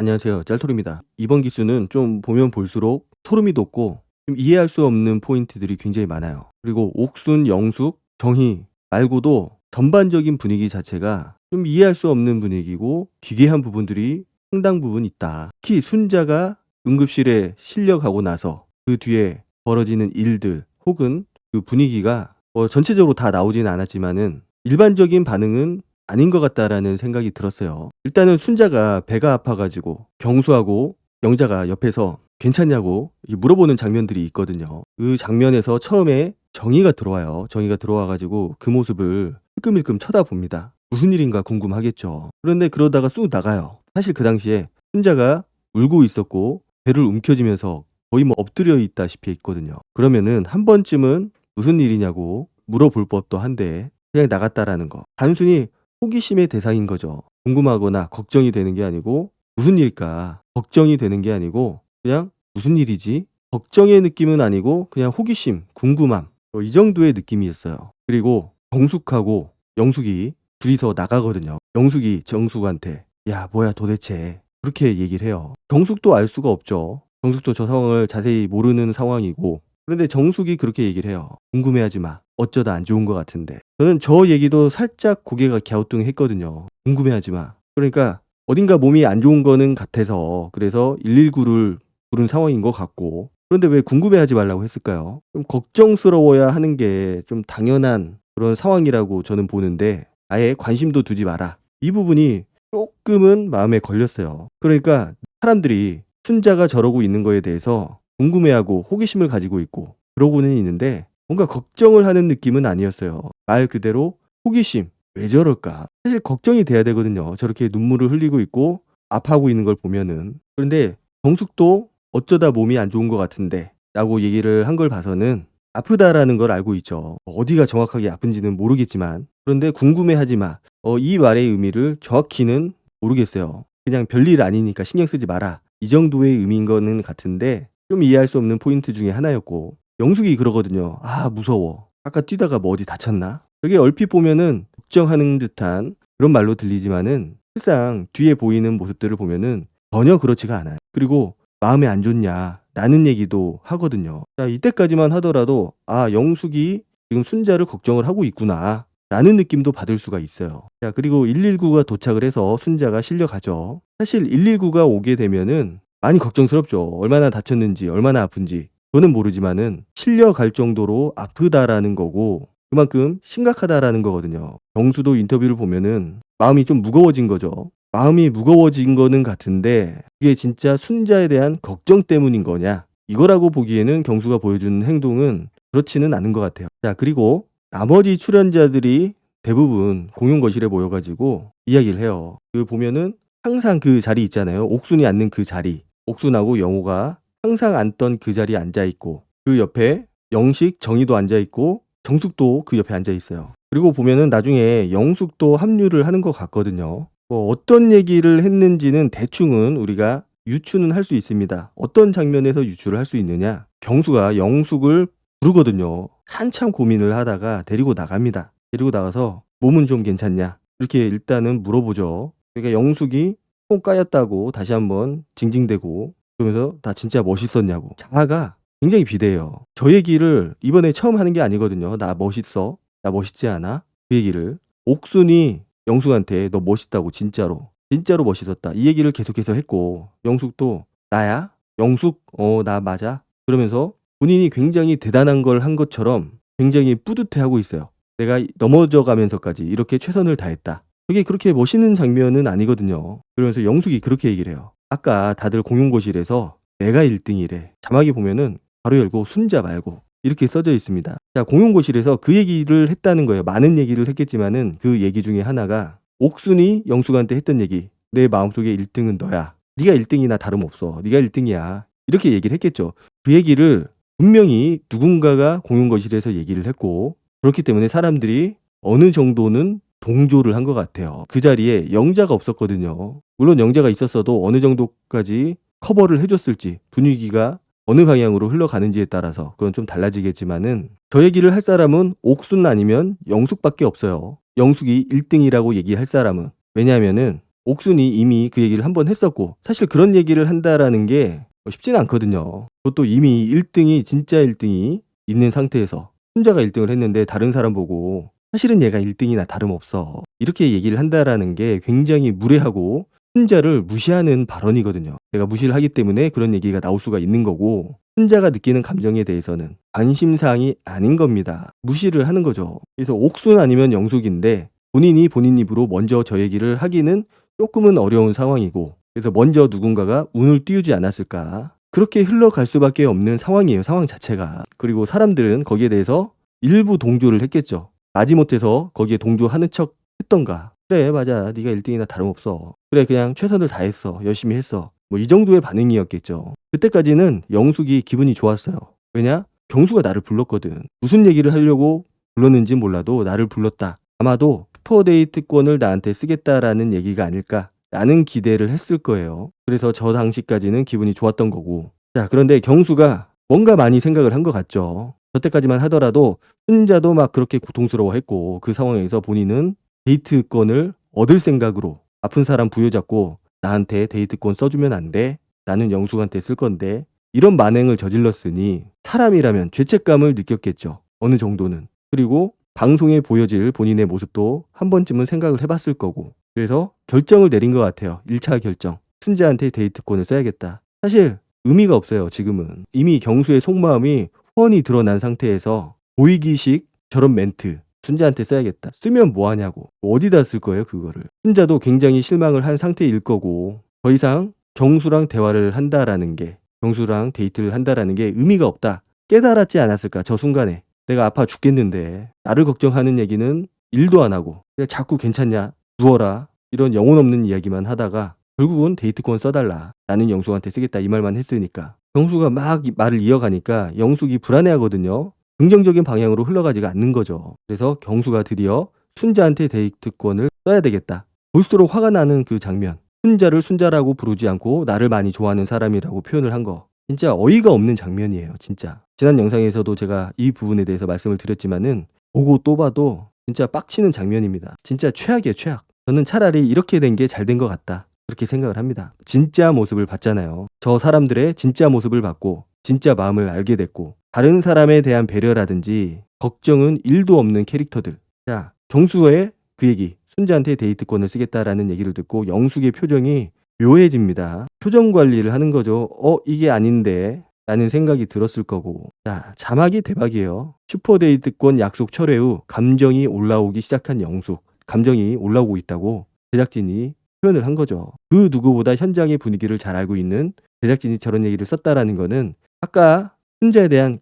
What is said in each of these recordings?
안녕하세요. 짤토리입니다. 이번 기수는 좀 보면 볼수록 소름이 돋고 좀 이해할 수 없는 포인트들이 굉장히 많아요. 그리고 옥순, 영숙, 정희 말고도 전반적인 분위기 자체가 좀 이해할 수 없는 분위기고 기괴한 부분들이 상당 부분 있다. 특히 순자가 응급실에 실려가고 나서 그 뒤에 벌어지는 일들 혹은 그 분위기가 전체적으로 다 나오진 않았지만은 일반적인 반응은 아닌 것 같다라는 생각이 들었어요. 일단은 순자가 배가 아파가지고 경수하고 영자가 옆에서 괜찮냐고 물어보는 장면들이 있거든요. 그 장면에서 처음에 정희가 들어와요. 정희가 들어와가지고 그 모습을 힐끔힐끔 쳐다봅니다. 무슨 일인가 궁금하겠죠. 그런데 그러다가 쑥 나가요. 사실 그 당시에 순자가 울고 있었고 배를 움켜쥐면서 거의 뭐 엎드려 있다시피 했거든요. 그러면은 한 번쯤은 무슨 일이냐고 물어볼 법도 한데 그냥 나갔다라는 거. 단순히 호기심의 대상인 거죠. 궁금하거나 걱정이 되는 게 아니고 무슨 일일까? 걱정이 되는 게 아니고 그냥 무슨 일이지? 걱정의 느낌은 아니고 그냥 호기심, 궁금함 이 정도의 느낌이었어요. 그리고 정숙하고 영숙이 둘이서 나가거든요. 영숙이 정숙한테 야 뭐야 도대체 그렇게 얘기를 해요. 정숙도 알 수가 없죠. 정숙도 저 상황을 자세히 모르는 상황이고 그런데 정숙이 그렇게 얘기를 해요. 궁금해하지 마. 어쩌다 안 좋은 것 같은데. 저는 저 얘기도 살짝 고개가 갸우뚱했거든요. 궁금해하지 마. 그러니까 어딘가 몸이 안 좋은 거는 같아서 그래서 119를 부른 상황인 것 같고 그런데 왜 궁금해하지 말라고 했을까요? 좀 걱정스러워야 하는 게 좀 당연한 그런 상황이라고 저는 보는데 아예 관심도 두지 마라. 이 부분이 조금은 마음에 걸렸어요. 그러니까 사람들이 순자가 저러고 있는 거에 대해서 궁금해하고 호기심을 가지고 있고 그러고는 있는데 뭔가 걱정을 하는 느낌은 아니었어요. 말 그대로 호기심. 왜 저럴까? 사실 걱정이 돼야 되거든요. 저렇게 눈물을 흘리고 있고 아파하고 있는 걸 보면은. 그런데 정숙도 어쩌다 몸이 안 좋은 것 같은데 라고 얘기를 한 걸 봐서는 아프다라는 걸 알고 있죠. 어디가 정확하게 아픈지는 모르겠지만 그런데 궁금해하지 마. 이 말의 의미를 정확히는 모르겠어요. 그냥 별일 아니니까 신경 쓰지 마라. 이 정도의 의미인 거는 같은데 좀 이해할 수 없는 포인트 중에 하나였고 영숙이 그러거든요. 아 무서워. 아까 뛰다가 뭐 어디 다쳤나? 저게 얼핏 보면은 걱정하는 듯한 그런 말로 들리지만은 실상 뒤에 보이는 모습들을 보면은 전혀 그렇지가 않아요. 그리고 마음에 안 좋냐 라는 얘기도 하거든요. 자 이때까지만 하더라도 아 영숙이 지금 순자를 걱정을 하고 있구나 라는 느낌도 받을 수가 있어요. 자 그리고 119가 도착을 해서 순자가 실려가죠. 사실 119가 오게 되면은 많이 걱정스럽죠. 얼마나 다쳤는지 얼마나 아픈지 저는 모르지만은 실려갈 정도로 아프다라는 거고 그만큼 심각하다라는 거거든요. 경수도 인터뷰를 보면은 마음이 좀 무거워진 거죠. 마음이 무거워진 거는 같은데 그게 진짜 순자에 대한 걱정 때문인 거냐? 이거라고 보기에는 경수가 보여주는 행동은 그렇지는 않은 것 같아요. 자 그리고 나머지 출연자들이 대부분 공용 거실에 모여가지고 이야기를 해요. 그 보면은 항상 그 자리 있잖아요. 옥순이 앉는 그 자리. 옥순하고 영호가 항상 앉던 그 자리에 앉아 있고 그 옆에 영식, 정희도 앉아 있고 정숙도 그 옆에 앉아 있어요. 그리고 보면은 나중에 영숙도 합류를 하는 것 같거든요. 뭐 어떤 얘기를 했는지는 대충은 우리가 유추는 할 수 있습니다. 어떤 장면에서 유추를 할 수 있느냐? 경수가 영숙을 부르거든요. 한참 고민을 하다가 데리고 나갑니다. 데리고 나가서 몸은 좀 괜찮냐? 이렇게 일단은 물어보죠. 그러니까 영숙이 콩 까였다고 다시 한번 징징대고 그러면서 나 진짜 멋있었냐고. 자아가 굉장히 비대해요. 저 얘기를 이번에 처음 하는 게 아니거든요. 나 멋있어. 나 멋있지 않아? 그 얘기를 옥순이 영숙한테 너 멋있다고 진짜로. 진짜로 멋있었다. 이 얘기를 계속해서 했고 영숙도 나야? 영숙? 나 맞아. 그러면서 본인이 굉장히 대단한 걸 한 것처럼 굉장히 뿌듯해하고 있어요. 내가 넘어져 가면서까지 이렇게 최선을 다했다. 그게 그렇게 멋있는 장면은 아니거든요. 그러면서 영숙이 그렇게 얘기를 해요. 아까 다들 공용고실에서 내가 1등이래. 자막이 보면은 바로 열고 순자 말고 이렇게 써져 있습니다. 자, 공용고실에서 그 얘기를 했다는 거예요. 많은 얘기를 했겠지만은 그 얘기 중에 하나가 옥순이 영숙한테 했던 얘기. 내 마음속에 1등은 너야. 네가 1등이나 다름없어. 네가 1등이야. 이렇게 얘기를 했겠죠. 그 얘기를 분명히 누군가가 공용거실에서 얘기를 했고 그렇기 때문에 사람들이 어느 정도는 동조를 한 것 같아요. 그 자리에 영자가 없었거든요. 물론 영자가 있었어도 어느 정도까지 커버를 해줬을지 분위기가 어느 방향으로 흘러가는지에 따라서 그건 좀 달라지겠지만은 저 얘기를 할 사람은 옥순 아니면 영숙밖에 없어요. 영숙이 1등이라고 얘기할 사람은. 왜냐하면은 옥순이 이미 그 얘기를 한번 했었고, 사실 그런 얘기를 한다라는 게 쉽지는 않거든요. 그것도 이미 1등이 진짜 1등이 있는 상태에서 순자가 1등을 했는데 다른 사람 보고 사실은 얘가 1등이나 다름없어, 이렇게 얘기를 한다라는 게 굉장히 무례하고 순자를 무시하는 발언이거든요. 내가 무시를 하기 때문에 그런 얘기가 나올 수가 있는 거고, 순자가 느끼는 감정에 대해서는 관심사항이 아닌 겁니다. 무시를 하는 거죠. 그래서 옥순 아니면 영숙인데 본인이 본인 입으로 먼저 저 얘기를 하기는 조금은 어려운 상황이고, 그래서 먼저 누군가가 운을 띄우지 않았을까, 그렇게 흘러갈 수밖에 없는 상황이에요, 상황 자체가. 그리고 사람들은 거기에 대해서 일부 동조를 했겠죠. 마지못해서 거기에 동조하는 척 했던가. 그래 맞아, 네가 1등이나 다름없어, 그래 그냥 최선을 다했어, 열심히 했어, 뭐 이 정도의 반응이었겠죠. 그때까지는 영숙이 기분이 좋았어요. 왜냐? 경수가 나를 불렀거든. 무슨 얘기를 하려고 불렀는지 몰라도 나를 불렀다. 아마도 슈퍼데이트권을 나한테 쓰겠다라는 얘기가 아닐까라는 기대를 했을 거예요. 그래서 저 당시까지는 기분이 좋았던 거고. 자, 그런데 경수가 뭔가 많이 생각을 한 것 같죠. 저때까지만 하더라도 순자도 막 그렇게 고통스러워했고, 그 상황에서 본인은 데이트권을 얻을 생각으로 아픈 사람 부여잡고 나한테 데이트권 써주면 안 돼? 나는 영숙한테 쓸 건데, 이런 만행을 저질렀으니 사람이라면 죄책감을 느꼈겠죠. 어느 정도는. 그리고 방송에 보여질 본인의 모습도 한 번쯤은 생각을 해봤을 거고, 그래서 결정을 내린 것 같아요. 1차 결정. 순자한테 데이트권을 써야겠다. 사실 의미가 없어요, 지금은. 이미 경수의 속마음이 훤히 드러난 상태에서 보이기식 저런 멘트, 순자한테 써야겠다, 쓰면 뭐하냐고, 어디다 쓸 거예요 그거를. 순자도 굉장히 실망을 한 상태일 거고, 더 이상 경수랑 대화를 한다라는 게, 경수랑 데이트를 한다라는 게 의미가 없다 깨달았지 않았을까. 저 순간에 내가 아파 죽겠는데 나를 걱정하는 얘기는 1도 안 하고 그냥 자꾸 괜찮냐, 누워라, 이런 영혼 없는 이야기만 하다가 결국은 데이트권 써달라, 나는 영숙한테 쓰겠다, 이 말만 했으니까. 경수가 막 말을 이어가니까 영숙이 불안해하거든요. 긍정적인 방향으로 흘러가지가 않는 거죠. 그래서 경수가 드디어 순자한테 데이트권을 써야 되겠다. 볼수록 화가 나는 그 장면. 순자를 순자라고 부르지 않고 나를 많이 좋아하는 사람이라고 표현을 한 거. 진짜 어이가 없는 장면이에요, 진짜. 지난 영상에서도 제가 이 부분에 대해서 말씀을 드렸지만은 보고 또 봐도 진짜 빡치는 장면입니다. 진짜 최악이에요, 최악. 저는 차라리 이렇게 된 게 잘 된 것 같다, 그렇게 생각을 합니다. 진짜 모습을 봤잖아요. 저 사람들의 진짜 모습을 봤고 진짜 마음을 알게 됐고, 다른 사람에 대한 배려라든지 걱정은 1도 없는 캐릭터들. 자, 경수의 그 얘기, 순자한테 데이트권을 쓰겠다라는 얘기를 듣고 영숙의 표정이 묘해집니다. 표정 관리를 하는 거죠. 이게 아닌데 라는 생각이 들었을 거고. 자, 자막이 대박이에요. 슈퍼데이트권 약속 철회 후 감정이 올라오기 시작한 영숙. 감정이 올라오고 있다고 제작진이 표현을 한 거죠. 그 누구보다 현장의 분위기를 잘 알고 있는 제작진이 저런 얘기를 썼다라는 거는 아까 순자에 대한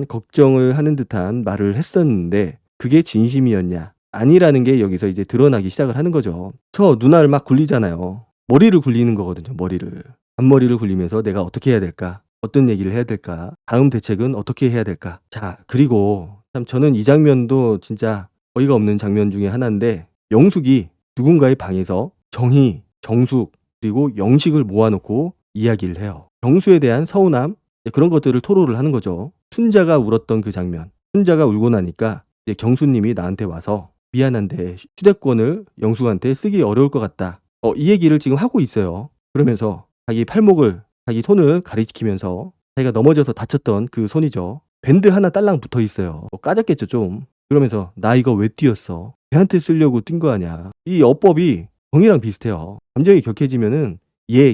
걱정을 하는 듯한 말을 했었는데 그게 진심이었냐, 아니라는 게 여기서 이제 드러나기 시작을 하는 거죠. 저 누나를 막 굴리잖아요. 머리를 굴리는 거거든요, 머리를. 앞머리를 굴리면서 내가 어떻게 해야 될까? 어떤 얘기를 해야 될까? 다음 대책은 어떻게 해야 될까? 자, 그리고 참 저는 이 장면도 진짜 어이가 없는 장면 중에 하나인데, 영숙이 누군가의 방에서 정희, 정숙, 그리고 영식을 모아놓고 이야기를 해요. 경수에 대한 서운함, 그런 것들을 토로를 하는 거죠. 순자가 울었던 그 장면. 순자가 울고 나니까 이제 경수님이 나한테 와서 미안한데 휴대권을 영숙한테 쓰기 어려울 것 같다, 이 얘기를 지금 하고 있어요. 그러면서 자기 손을 가리키면서 자기가 넘어져서 다쳤던 그 손이죠. 밴드 하나 딸랑 붙어 있어요. 까졌겠죠 좀. 그러면서 나 이거 왜 뛰었어? 걔한테 쓰려고 뛴 거 아니야. 이 어법이 정이랑 비슷해요. 감정이 격해지면은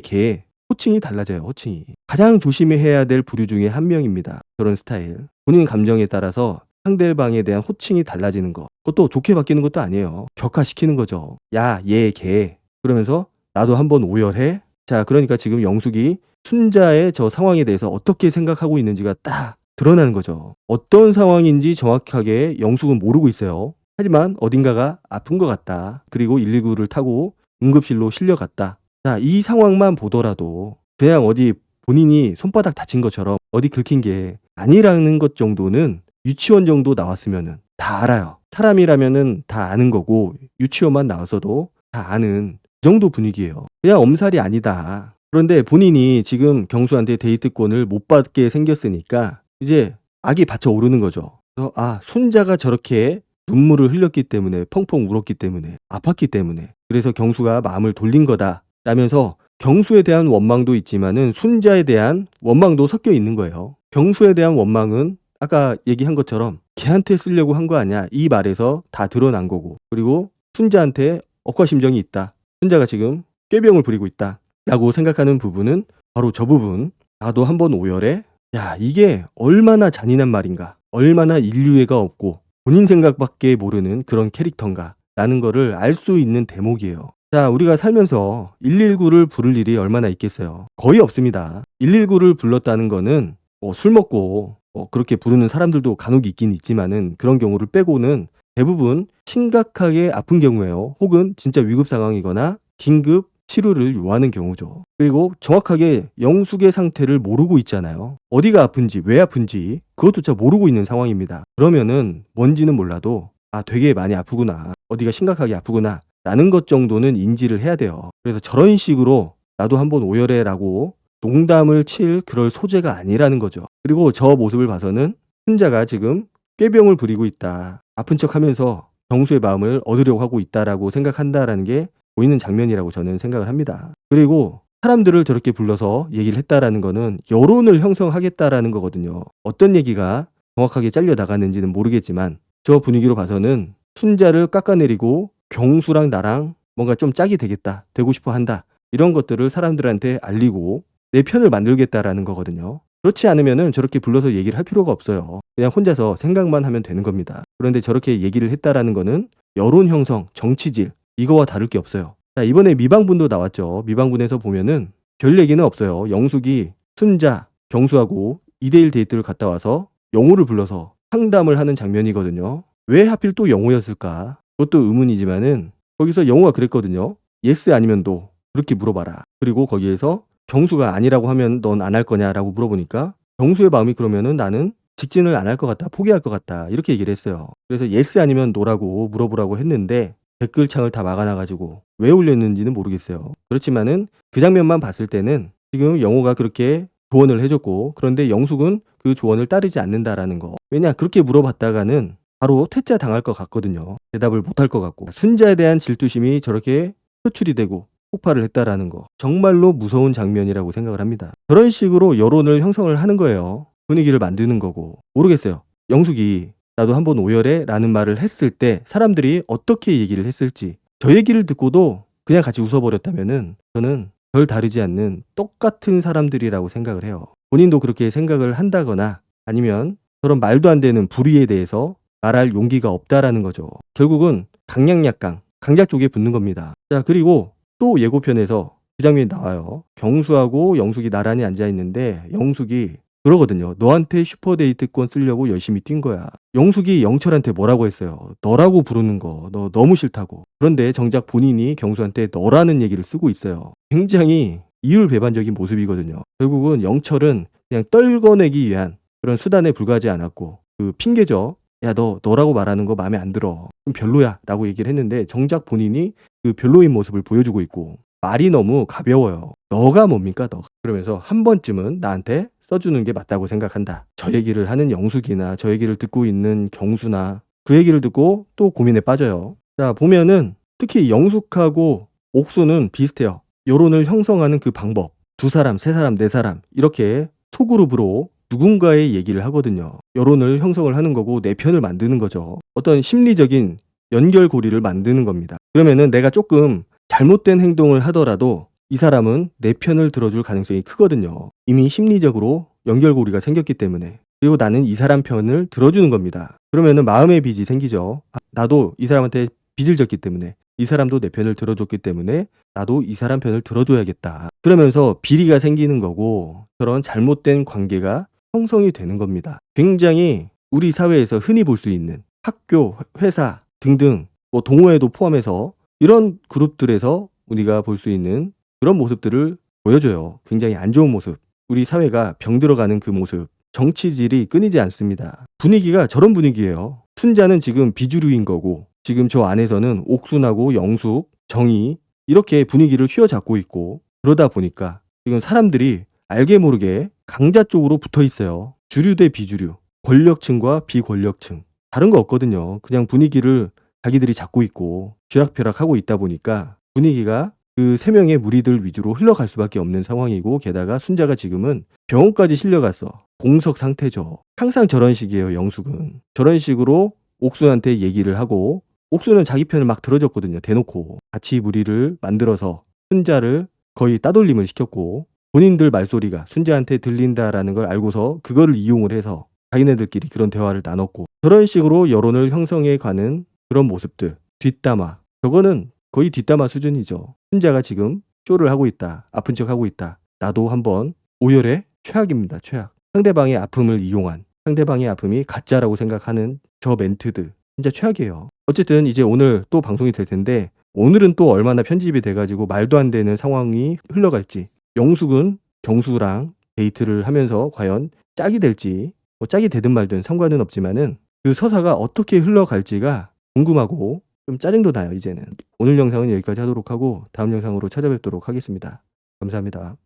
걔 호칭이 달라져요. 호칭이. 가장 조심해야 될 부류 중에 한 명입니다, 저런 스타일. 본인 감정에 따라서 상대방에 대한 호칭이 달라지는 거. 그것도 좋게 바뀌는 것도 아니에요. 격화시키는 거죠. 야, 걔. 그러면서 나도 한번 오열해. 자, 그러니까 지금 영숙이 순자의 저 상황에 대해서 어떻게 생각하고 있는지가 딱 드러나는 거죠. 어떤 상황인지 정확하게 영숙은 모르고 있어요. 하지만 어딘가가 아픈 것 같다. 그리고 119를 타고 응급실로 실려갔다. 자, 이 상황만 보더라도 그냥 어디 본인이 손바닥 다친 것처럼 어디 긁힌 게 아니라는 것 정도는 유치원 정도 나왔으면은 다 알아요. 사람이라면은 다 아는 거고, 유치원만 나왔어도 다 아는 그 정도 분위기예요. 그냥 엄살이 아니다. 그런데 본인이 지금 경수한테 데이트권을 못 받게 생겼으니까 이제 악이 받쳐 오르는 거죠. 그래서 순자가 저렇게 눈물을 흘렸기 때문에, 펑펑 울었기 때문에, 아팠기 때문에, 그래서 경수가 마음을 돌린 거다 라면서 경수에 대한 원망도 있지만은 순자에 대한 원망도 섞여 있는 거예요. 경수에 대한 원망은 아까 얘기한 것처럼 걔한테 쓰려고 한 거 아니야, 이 말에서 다 드러난 거고, 그리고 순자한테 억하심정이 있다, 순자가 지금 꾀병을 부리고 있다 라고 생각하는 부분은 바로 저 부분. 나도 한번 오열해? 야, 이게 얼마나 잔인한 말인가, 얼마나 인류애가 없고 본인 생각밖에 모르는 그런 캐릭터인가 라는 거를 알 수 있는 대목이에요. 자, 우리가 살면서 119를 부를 일이 얼마나 있겠어요? 거의 없습니다. 119를 불렀다는 거는 술 먹고 그렇게 부르는 사람들도 간혹 있긴 있지만은 그런 경우를 빼고는 대부분 심각하게 아픈 경우예요. 혹은 진짜 위급 상황이거나 긴급 치료를 요하는 경우죠. 그리고 정확하게 영숙의 상태를 모르고 있잖아요. 어디가 아픈지, 왜 아픈지 그것조차 모르고 있는 상황입니다. 그러면은 뭔지는 몰라도 되게 많이 아프구나, 어디가 심각하게 아프구나 라는 것 정도는 인지를 해야 돼요. 그래서 저런 식으로 나도 한번 오열해 라고 농담을 칠 그럴 소재가 아니라는 거죠. 그리고 저 모습을 봐서는 순자가 지금 꾀병을 부리고 있다, 아픈 척하면서 경수의 마음을 얻으려고 하고 있다라고 생각한다라는 게 보이는 장면이라고 저는 생각을 합니다. 그리고 사람들을 저렇게 불러서 얘기를 했다라는 거는 여론을 형성하겠다라는 거거든요. 어떤 얘기가 정확하게 잘려 나갔는지는 모르겠지만 저 분위기로 봐서는 순자를 깎아내리고 경수랑 나랑 뭔가 좀 짝이 되겠다, 되고 싶어 한다, 이런 것들을 사람들한테 알리고 내 편을 만들겠다라는 거거든요. 그렇지 않으면은 저렇게 불러서 얘기를 할 필요가 없어요. 그냥 혼자서 생각만 하면 되는 겁니다. 그런데 저렇게 얘기를 했다라는 거는 여론 형성, 정치질, 이거와 다를 게 없어요. 자, 이번에 미방분도 나왔죠. 미방분에서 보면은 별 얘기는 없어요. 영숙이 순자, 경수하고 2대1 데이트를 갔다 와서 영호를 불러서 상담을 하는 장면이거든요. 왜 하필 또 영호였을까? 그것도 의문이지만은 거기서 영호가 그랬거든요. 예스 아니면 노, 그렇게 물어봐라. 그리고 거기에서 경수가 아니라고 하면 넌 안 할 거냐라고 물어보니까 경수의 마음이 그러면은 나는 직진을 안 할 것 같다, 포기할 것 같다, 이렇게 얘기를 했어요. 그래서 예스 아니면 노라고 물어보라고 했는데 댓글창을 다 막아놔가지고 왜 올렸는지는 모르겠어요. 그렇지만은 그 장면만 봤을 때는 지금 영호가 그렇게 조언을 해줬고, 그런데 영숙은 그 조언을 따르지 않는다라는 거. 왜냐, 그렇게 물어봤다가는 바로 퇴짜 당할 것 같거든요. 대답을 못할 것 같고, 순자에 대한 질투심이 저렇게 표출이 되고 폭발을 했다라는 거, 정말로 무서운 장면이라고 생각을 합니다. 저런 식으로 여론을 형성을 하는 거예요. 분위기를 만드는 거고. 모르겠어요, 영숙이 나도 한번 오열해 라는 말을 했을 때 사람들이 어떻게 얘기를 했을지. 저 얘기를 듣고도 그냥 같이 웃어버렸다면은 저는 별 다르지 않는 똑같은 사람들이라고 생각을 해요. 본인도 그렇게 생각을 한다거나 아니면 저런 말도 안 되는 불의에 대해서 말할 용기가 없다라는 거죠. 결국은 강약약강, 강자 쪽에 붙는 겁니다. 자, 그리고 또 예고편에서 그 장면이 나와요. 경수하고 영숙이 나란히 앉아 있는데 영숙이 그러거든요. 너한테 슈퍼데이트권 쓰려고 열심히 뛴 거야. 영숙이 영철한테 뭐라고 했어요? 너라고 부르는 거 너 너무 싫다고. 그런데 정작 본인이 경수한테 너라는 얘기를 쓰고 있어요. 굉장히 이율배반적인 모습이거든요. 결국은 영철은 그냥 떨궈내기 위한 그런 수단에 불과하지 않았고, 그 핑계죠. 야, 너라고 말하는 거 마음에 안 들어, 좀 별로야 라고 얘기를 했는데 정작 본인이 그 별로인 모습을 보여주고 있고, 말이 너무 가벼워요. 너가 뭡니까 너. 그러면서 한 번쯤은 나한테 써주는 게 맞다고 생각한다. 저 얘기를 하는 영숙이나 저 얘기를 듣고 있는 경수나 그 얘기를 듣고 또 고민에 빠져요. 자, 보면은 특히 영숙하고 옥수는 비슷해요. 여론을 형성하는 그 방법. 두 사람, 세 사람, 네 사람 이렇게 소그룹으로 누군가의 얘기를 하거든요. 여론을 형성을 하는 거고 내 편을 만드는 거죠. 어떤 심리적인 연결고리를 만드는 겁니다. 그러면은 내가 조금 잘못된 행동을 하더라도 이 사람은 내 편을 들어줄 가능성이 크거든요. 이미 심리적으로 연결고리가 생겼기 때문에. 그리고 나는 이 사람 편을 들어주는 겁니다. 그러면은 마음의 빚이 생기죠. 나도 이 사람한테 빚을 졌기 때문에, 이 사람도 내 편을 들어줬기 때문에 나도 이 사람 편을 들어줘야겠다. 그러면서 비리가 생기는 거고 그런 잘못된 관계가 형성이 되는 겁니다. 굉장히 우리 사회에서 흔히 볼 수 있는 학교, 회사 등등 동호회도 포함해서 이런 그룹들에서 우리가 볼 수 있는 그런 모습들을 보여줘요. 굉장히 안 좋은 모습. 우리 사회가 병들어가는 그 모습. 정치질이 끊이지 않습니다. 분위기가 저런 분위기예요. 순자는 지금 비주류인 거고, 지금 저 안에서는 옥순하고 영숙, 정희 이렇게 분위기를 휘어잡고 있고, 그러다 보니까 지금 사람들이 알게 모르게 강자 쪽으로 붙어 있어요. 주류 대 비주류, 권력층과 비권력층. 다른 거 없거든요. 그냥 분위기를 자기들이 잡고 있고 쥐락펴락하고 있다 보니까 분위기가 그 3 명의 무리들 위주로 흘러갈 수밖에 없는 상황이고, 게다가 순자가 지금은 병원까지 실려가서 공석 상태죠. 항상 저런 식이에요, 영숙은. 저런 식으로 옥순한테 얘기를 하고, 옥순은 자기 편을 막 들어줬거든요, 대놓고. 같이 무리를 만들어서 순자를 거의 따돌림을 시켰고, 본인들 말소리가 순자한테 들린다라는 걸 알고서 그거를 이용을 해서 자기네들끼리 그런 대화를 나눴고, 저런 식으로 여론을 형성해 가는 그런 모습들, 뒷담화, 저거는 거의 뒷담화 수준이죠. 순자가 지금 쇼를 하고 있다, 아픈 척하고 있다, 나도 한번 오열의 최악입니다, 최악. 상대방의 아픔을 이용한, 상대방의 아픔이 가짜라고 생각하는 저 멘트들 진짜 최악이에요. 어쨌든 이제 오늘 또 방송이 될 텐데, 오늘은 또 얼마나 편집이 돼 가지고 말도 안 되는 상황이 흘러갈지, 영숙은 경수랑 데이트를 하면서 과연 짝이 될지, 뭐 짝이 되든 말든 상관은 없지만은 그 서사가 어떻게 흘러갈지가 궁금하고 좀 짜증도 나요, 이제는. 오늘 영상은 여기까지 하도록 하고 다음 영상으로 찾아뵙도록 하겠습니다. 감사합니다.